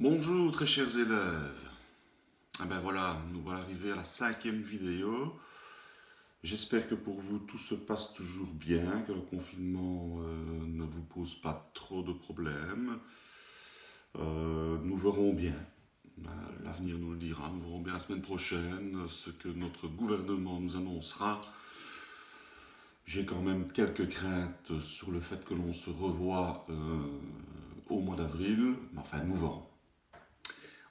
Bonjour très chers élèves. Ah ben voilà, nous voilà arrivés à la 5e vidéo. J'espère que pour vous tout se passe toujours bien, que le confinement ne vous pose pas trop de problèmes. Nous verrons bien. L'avenir nous le dira. Nous verrons bien la semaine prochaine ce que notre gouvernement nous annoncera. J'ai quand même quelques craintes sur le fait que l'on se revoie au mois d'avril, mais enfin nous verrons.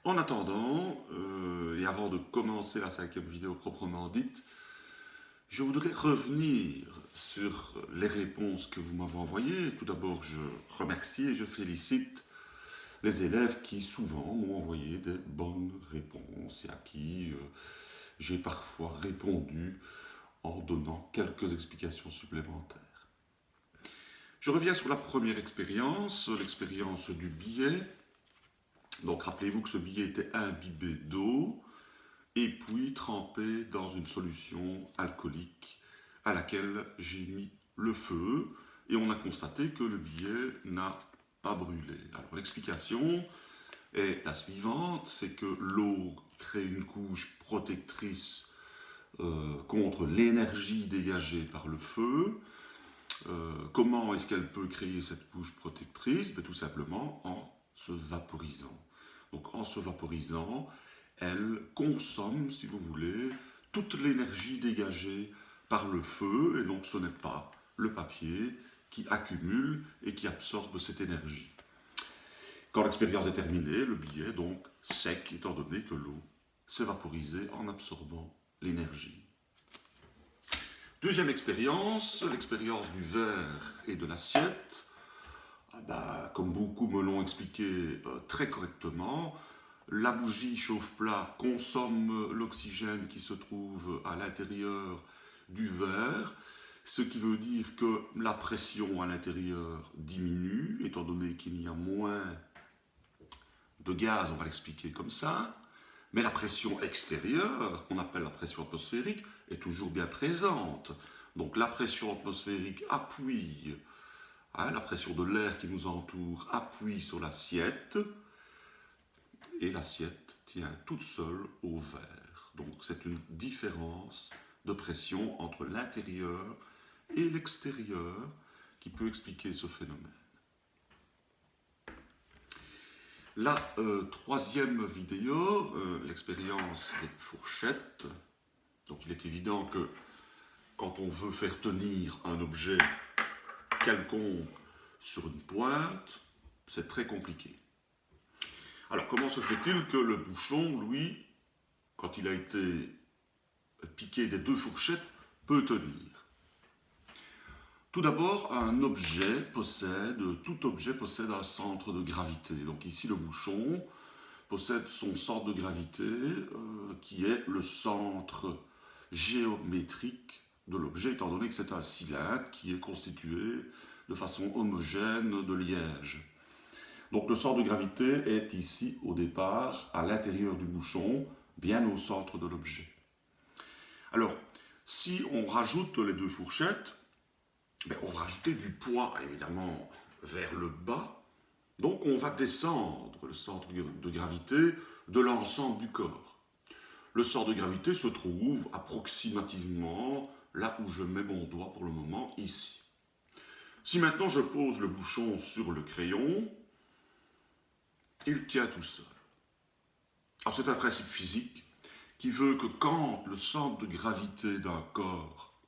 En attendant, et avant de commencer la 5e vidéo proprement dite, je voudrais revenir sur les réponses que vous m'avez envoyées. Tout d'abord, je remercie et je félicite les élèves qui souvent m'ont envoyé des bonnes réponses et à qui j'ai parfois répondu en donnant quelques explications supplémentaires. Je reviens sur la première expérience, l'expérience du billet. Donc rappelez-vous que ce billet était imbibé d'eau et puis trempé dans une solution alcoolique à laquelle j'ai mis le feu et on a constaté que le billet n'a pas brûlé. Alors l'explication est la suivante, c'est que l'eau crée une couche protectrice contre l'énergie dégagée par le feu. Comment est-ce qu'elle peut créer cette couche protectrice? Tout simplement en se vaporisant. Donc en se vaporisant, elle consomme, si vous voulez, toute l'énergie dégagée par le feu, et donc ce n'est pas le papier qui accumule et qui absorbe cette énergie. Quand l'expérience est terminée, le billet est donc sec, étant donné que l'eau s'est vaporisée en absorbant l'énergie. Deuxième expérience, l'expérience du verre et de l'assiette. Comme beaucoup me l'ont expliqué très correctement, la bougie chauffe-plat consomme l'oxygène qui se trouve à l'intérieur du verre, ce qui veut dire que la pression à l'intérieur diminue, étant donné qu'il y a moins de gaz, on va l'expliquer comme ça, mais la pression extérieure, qu'on appelle la pression atmosphérique, est toujours bien présente. Donc la pression atmosphérique appuie, la pression de l'air qui nous entoure appuie sur l'assiette, et l'assiette tient toute seule au verre. Donc c'est une différence de pression entre l'intérieur et l'extérieur qui peut expliquer ce phénomène. La troisième vidéo, l'expérience des fourchettes. Donc il est évident que quand on veut faire tenir un objet quelconque sur une pointe, c'est très compliqué. Alors comment se fait-il que le bouchon, lui, quand il a été piqué des deux fourchettes, peut tenir? Tout d'abord, tout objet possède un centre de gravité. Donc ici, le bouchon possède son centre de gravité qui est le centre géométrique de l'objet, étant donné que c'est un cylindre qui est constitué de façon homogène de liège. Donc le centre de gravité est ici au départ à l'intérieur du bouchon, bien au centre de l'objet. Alors, si on rajoute les deux fourchettes, on va rajouter du poids évidemment vers le bas, donc on va descendre le centre de gravité de l'ensemble du corps. Le centre de gravité se trouve approximativement là où je mets mon doigt pour le moment, ici. Si maintenant je pose le bouchon sur le crayon, il tient tout seul. Alors c'est un principe physique qui veut que quand le centre de gravité d'un corps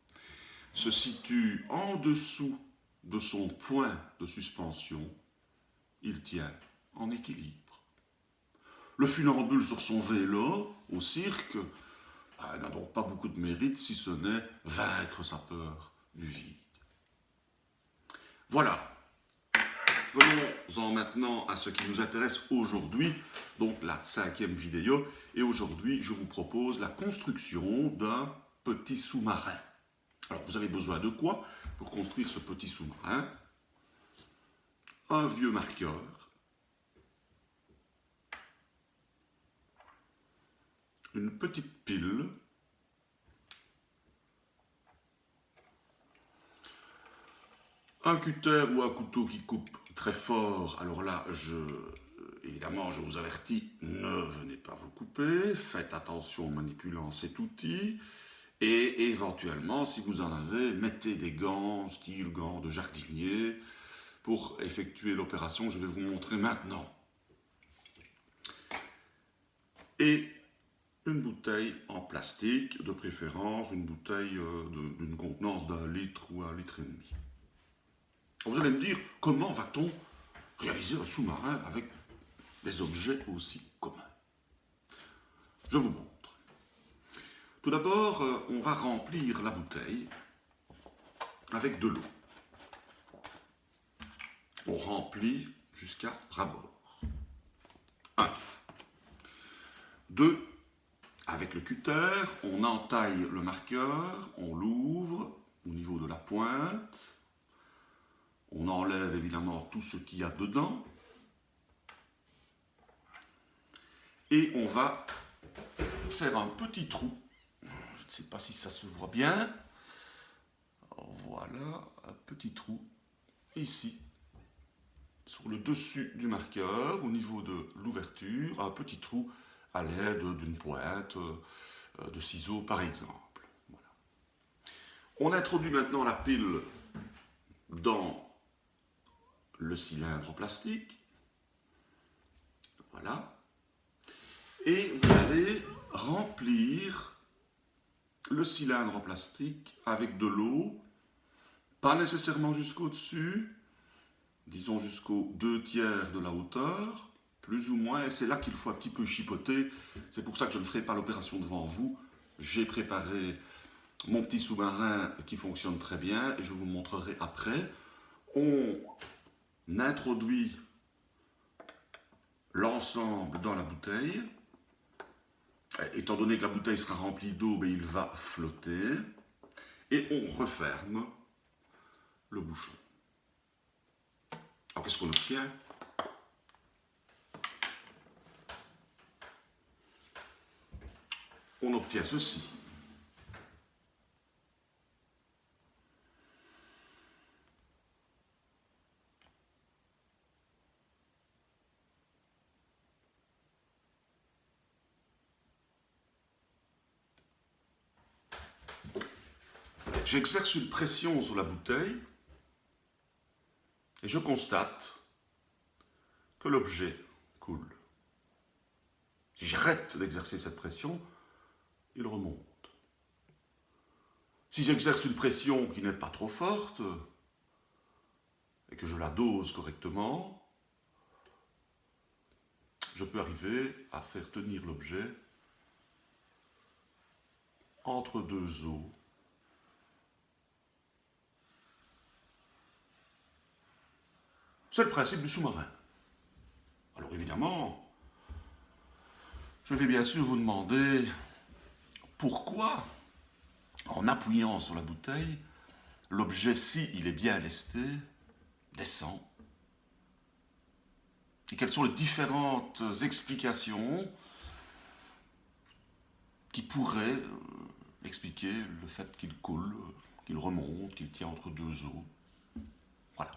se situe en dessous de son point de suspension, il tient en équilibre. Le funambule sur son vélo, au cirque, n'a donc pas beaucoup de mérite si ce n'est vaincre sa peur du vide. Voilà. Venons-en maintenant à ce qui nous intéresse aujourd'hui, donc la 5e vidéo. Et aujourd'hui, je vous propose la construction d'un petit sous-marin. Alors, vous avez besoin de quoi pour construire ce petit sous-marin? Un vieux marqueur, une petite pile, un cutter ou un couteau qui coupe très fort. Alors là, évidemment, je vous avertis, ne venez pas vous couper, faites attention en manipulant cet outil, et éventuellement, si vous en avez, mettez des gants, style gants de jardinier, pour effectuer l'opération que je vais vous montrer maintenant. Et une bouteille en plastique, de préférence une bouteille d'une contenance d'1 litre ou 1,5 litre. Vous allez me dire, comment va-t-on réaliser un sous-marin avec des objets aussi communs? Je vous montre. Tout d'abord, on va remplir la bouteille avec de l'eau. On remplit jusqu'à ras-bord. 1. 2. Avec le cutter, on entaille le marqueur, on l'ouvre au niveau de la pointe. On enlève évidemment tout ce qu'il y a dedans. Et on va faire un petit trou. Je ne sais pas si ça se voit bien. Voilà, un petit trou ici, sur le dessus du marqueur, au niveau de l'ouverture, un petit trou à l'aide d'une pointe, de ciseaux par exemple. Voilà. On introduit maintenant la pile dans le cylindre en plastique. Voilà. Et vous allez remplir le cylindre en plastique avec de l'eau, pas nécessairement jusqu'au-dessus, disons jusqu'aux 2/3 de la hauteur, plus ou moins, et c'est là qu'il faut un petit peu chipoter. C'est pour ça que je ne ferai pas l'opération devant vous. J'ai préparé mon petit sous-marin qui fonctionne très bien, et je vous le montrerai après. On introduit l'ensemble dans la bouteille. Étant donné que la bouteille sera remplie d'eau, il va flotter. Et on referme le bouchon. Alors qu'est-ce qu'on obtient? On obtient ceci. J'exerce une pression sur la bouteille et je constate que l'objet coule. Si j'arrête d'exercer cette pression, il remonte. Si j'exerce une pression qui n'est pas trop forte et que je la dose correctement, je peux arriver à faire tenir l'objet entre deux eaux. C'est le principe du sous-marin. Alors évidemment, je vais bien sûr vous demander pourquoi, en appuyant sur la bouteille, l'objet, s'il est bien lesté, descend. Et quelles sont les différentes explications qui pourraient expliquer le fait qu'il coule, qu'il remonte, qu'il tient entre deux eaux. Voilà.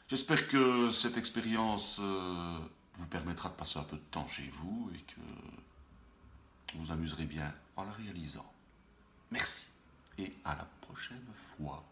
J'espère que cette expérience vous permettra de passer un peu de temps chez vous et que vous amuserez bien en la réalisant. Merci et à la prochaine fois.